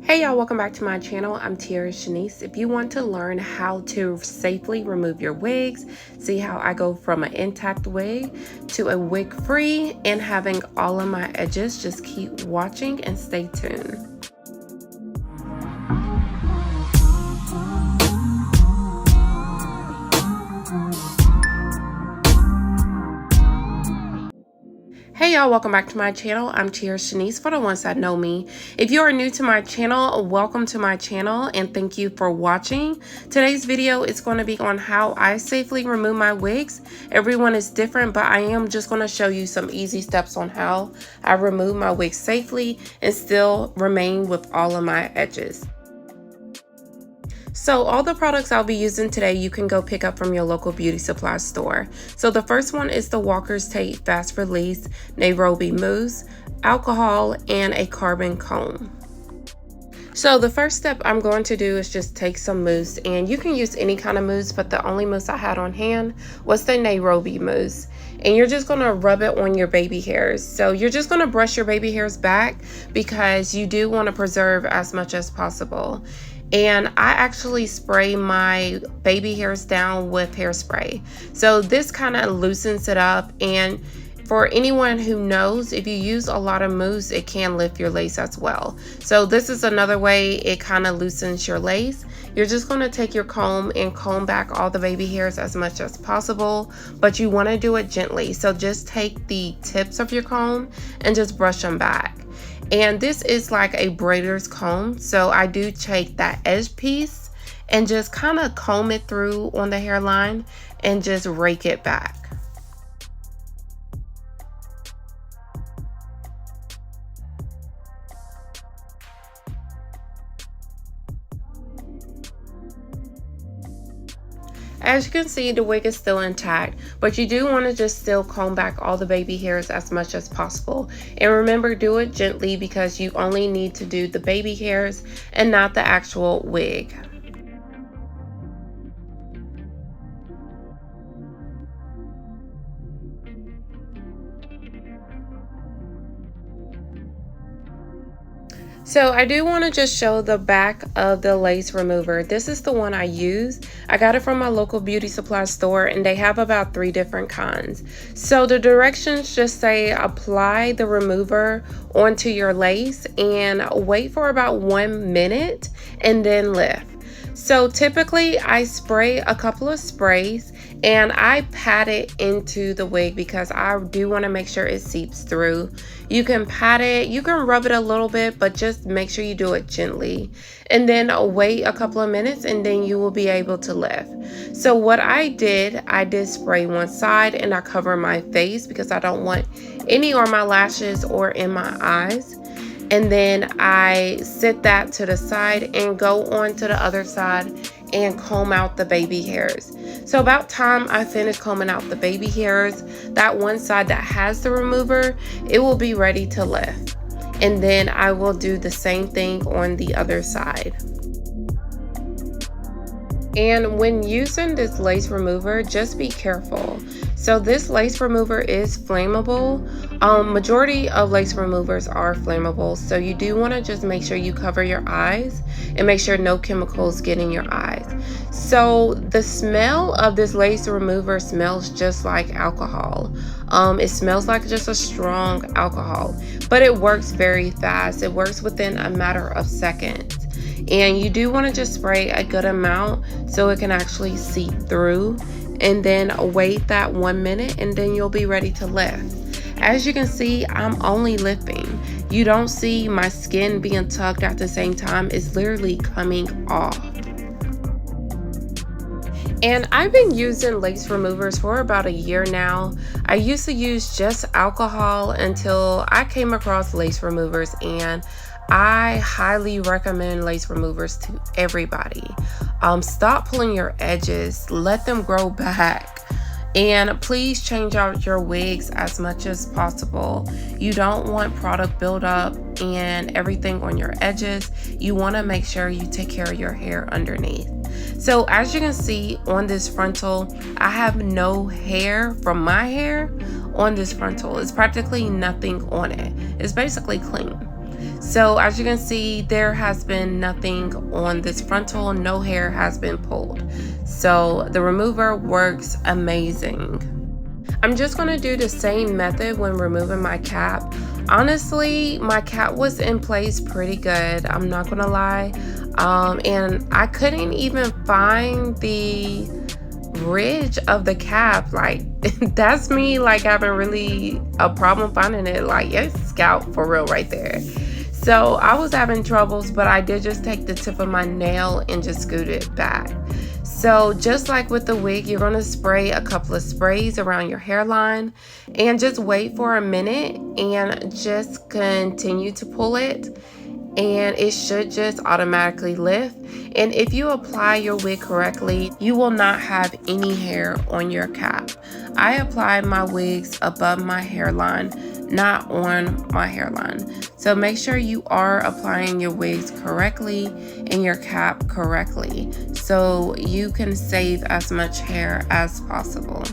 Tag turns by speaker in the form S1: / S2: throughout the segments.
S1: Hey y'all, welcome back to my channel. I'm TearaShanice. If you want to learn how to safely remove your wigs, see how I go from an intact wig to a wig free and having all of my edges, just keep watching and stay tuned. Hey y'all, welcome back to my channel. I'm TearaShanice for the ones that know me. If you are new to my channel, welcome to my channel and thank you for watching. Today's video is going to be on how I safely remove my wigs. Everyone is different, but I am just going to show you some easy steps on how I remove my wigs safely and still remain with all of my edges. So all the products I'll be using today you can go pick up from your local beauty supply store. So the first one is the Walker's Tape Fast Release Nairobi Mousse, alcohol, and a carbon comb. So the first step I'm going to do is just take some mousse, and you can use any kind of mousse, but the only mousse I had on hand was the Nairobi mousse. And you're just going to rub it on your baby hairs. So you're just going to brush your baby hairs back because you do want to preserve as much as possible. And I actually spray my baby hairs down with hairspray. So this kind of loosens it up, and for anyone who knows, if you use a lot of mousse, it can lift your lace as well. So this is another way it kind of loosens your lace. You're just going to take your comb and comb back all the baby hairs as much as possible, but you want to do it gently. So just take the tips of your comb and just brush them back. And this is like a braider's comb, so I do take that edge piece and just kind of comb it through on the hairline and just rake it back. As you can see, the wig is still intact, but you do want to just still comb back all the baby hairs as much as possible. And remember, do it gently because you only need to do the baby hairs and not the actual wig. So I do want to just show the back of the lace remover. This is the one I use. I got it from my local beauty supply store, and they have about 3 different kinds. So the directions just say apply the remover onto your lace and wait for about 1 minute and then lift. So typically I spray a couple of sprays and I pat it into the wig because I do want to make sure it seeps through. You can pat it, you can rub it a little bit, but just make sure you do it gently. And then wait a couple of minutes and then you will be able to lift. So what I did spray one side and I cover my face because I don't want any on my lashes or in my eyes. And then I sit that to the side and go on to the other side and comb out the baby hairs. So about time I finish combing out the baby hairs, that one side that has the remover, it will be ready to lift. And then I will do the same thing on the other side. And when using this lace remover, just be careful. So this lace remover is flammable. Majority of lace removers are flammable, so you do want to just make sure you cover your eyes and make sure no chemicals get in your eyes. So the smell of this lace remover smells just like alcohol. It smells like just a strong alcohol, but it works very fast. It works within a matter of seconds. And you do want to just spray a good amount so it can actually seep through, and then wait that 1 minute and then you'll be ready to lift. As you can see, I'm only lifting. You don't see my skin being tugged at the same time. It's literally coming off. And I've been using lace removers for about a year now. I used to use just alcohol until I came across lace removers, and I highly recommend lace removers to everybody. Stop pulling your edges, let them grow back, and please change out your wigs as much as possible. You don't want product buildup and everything on your edges. You want to make sure you take care of your hair underneath. So as you can see on this frontal, I have no hair from my hair on this frontal. It's practically nothing on it. It's basically clean. So as you can see, there has been nothing on this frontal, no hair has been pulled. So the remover works amazing. I'm just going to do the same method when removing my cap. Honestly, my cap was in place pretty good, I'm not going to lie. And I couldn't even find the ridge of the cap. Like, that's me like having really a problem finding it. Like, it's scalp for real right there. So I was having troubles, but I did just take the tip of my nail and just scoot it back. So just like with the wig, you're going to spray a couple of sprays around your hairline and just wait for a minute and just continue to pull it, and it should just automatically lift. And if you apply your wig correctly, you will not have any hair on your cap. I apply my wigs above my hairline, not on my hairline. So make sure you are applying your wigs correctly and your cap correctly so you can save as much hair as possible.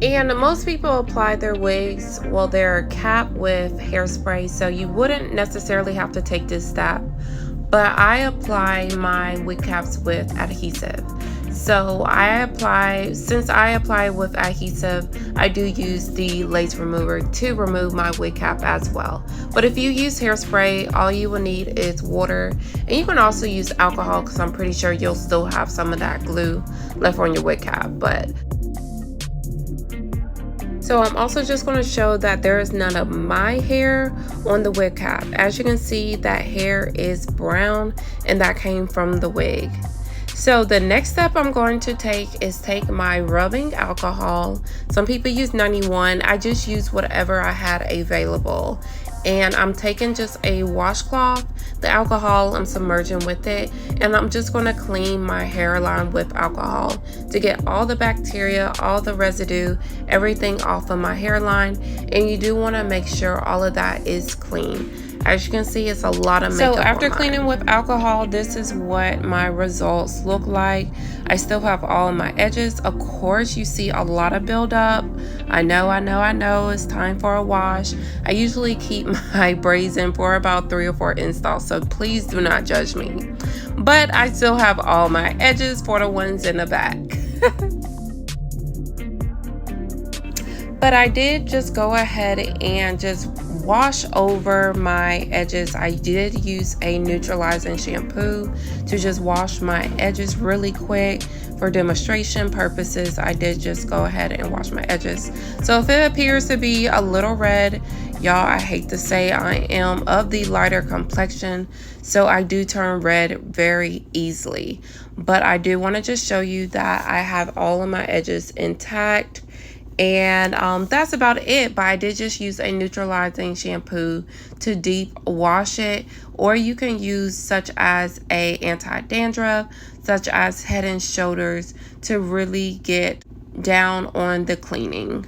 S1: And most people apply their wigs, well, their cap with hairspray, so you wouldn't necessarily have to take this step. But I apply my wig caps with adhesive. So since I apply with adhesive, I do use the lace remover to remove my wig cap as well. But if you use hairspray, all you will need is water. And you can also use alcohol because I'm pretty sure you'll still have some of that glue left on your wig cap. So I'm also just going to show that there is none of my hair on the wig cap. As you can see, that hair is brown and that came from the wig. So the next step I'm going to take is take my rubbing alcohol. Some people use 91. I just use whatever I had available. And I'm taking just a washcloth, the alcohol, I'm submerging with it, and I'm just going to clean my hairline with alcohol to get all the bacteria, all the residue, everything off of my hairline. And you do want to make sure all of that is clean. As you can see, it's a lot of makeup. So after cleaning with alcohol, this is what my results look like. I still have all of my edges. Of course, you see a lot of buildup. I know, it's time for a wash. I usually keep my braids in for about 3 or 4 installs, so please do not judge me. But I still have all my edges for the ones in the back. But I did just go ahead and just wash over my edges. I did use a neutralizing shampoo to just wash my edges really quick. For demonstration purposes, I did just go ahead and wash my edges. So if it appears to be a little red, y'all, I hate to say I am of the lighter complexion, so I do turn red very easily. But I do want to just show you that I have all of my edges intact. And that's about it. But I did just use a neutralizing shampoo to deep wash it, or you can use such as a anti-dandruff, such as Head and Shoulders, to really get down on the cleaning.